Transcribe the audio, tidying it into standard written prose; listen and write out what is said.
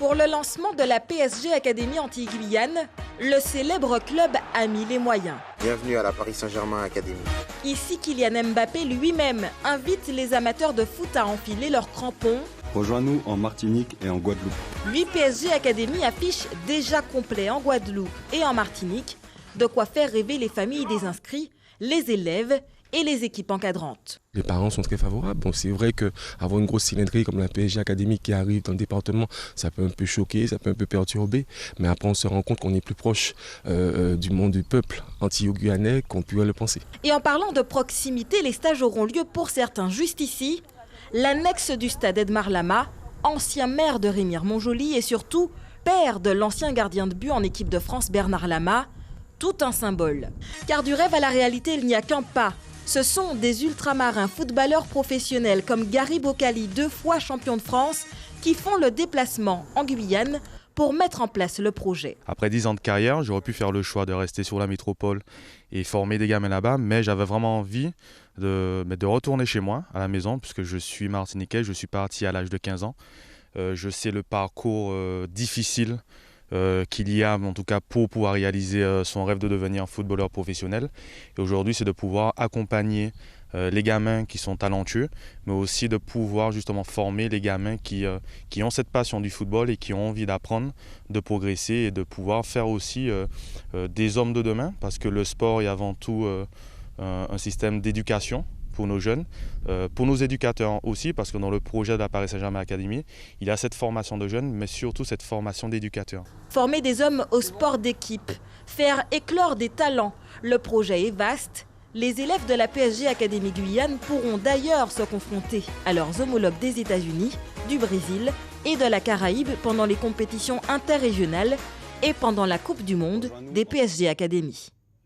Pour le lancement de la PSG Academy Antilles-Guyane, le célèbre club a mis les moyens. Bienvenue à la Paris Saint-Germain Academy. Ici, Kylian Mbappé lui-même invite les amateurs de foot à enfiler leurs crampons. Rejoins-nous en Martinique et en Guadeloupe. Lui, PSG Academy affiche déjà complet en Guadeloupe et en Martinique, de quoi faire rêver les familles des inscrits, les élèves et les équipes encadrantes. Les parents sont très favorables. Bon, c'est vrai qu'avoir une grosse cylindrée comme la PSG Academy qui arrive dans le département, ça peut un peu choquer, ça peut un peu perturber. Mais après, on se rend compte qu'on est plus proche du monde du peuple antillo-guyanais qu'on pourrait le penser. Et en parlant de proximité, les stages auront lieu pour certains juste ici, l'annexe du stade Edmar Lama, ancien maire de Rémire-Montjoly et surtout père de l'ancien gardien de but en équipe de France Bernard Lama. Tout un symbole. Car du rêve à la réalité, il n'y a qu'un pas. Ce sont des ultramarins footballeurs professionnels comme Gary Bocali, 2 fois champion de France, qui font le déplacement en Guyane pour mettre en place le projet. Après 10 ans de carrière, j'aurais pu faire le choix de rester sur la métropole et former des gamins là-bas, mais j'avais vraiment envie de retourner chez moi, à la maison, puisque je suis martiniquais, je suis parti à l'âge de 15 ans. Je sais le parcours difficile qu'il y a, en tout cas pour pouvoir réaliser son rêve de devenir footballeur professionnel. Et aujourd'hui, c'est de pouvoir accompagner les gamins qui sont talentueux, mais aussi de pouvoir justement former les gamins qui ont cette passion du football et qui ont envie d'apprendre, de progresser et de pouvoir faire aussi des hommes de demain, parce que le sport est avant tout un système d'éducation pour nos jeunes, pour nos éducateurs aussi, parce que dans le projet de la Paris Saint-Germain Academy, il y a cette formation de jeunes, mais surtout cette formation d'éducateurs. Former des hommes au sport d'équipe, faire éclore des talents, le projet est vaste. Les élèves de la PSG Academy Guyane pourront d'ailleurs se confronter à leurs homologues des États-Unis, du Brésil et de la Caraïbe pendant les compétitions interrégionales et pendant la Coupe du Monde des PSG Academy.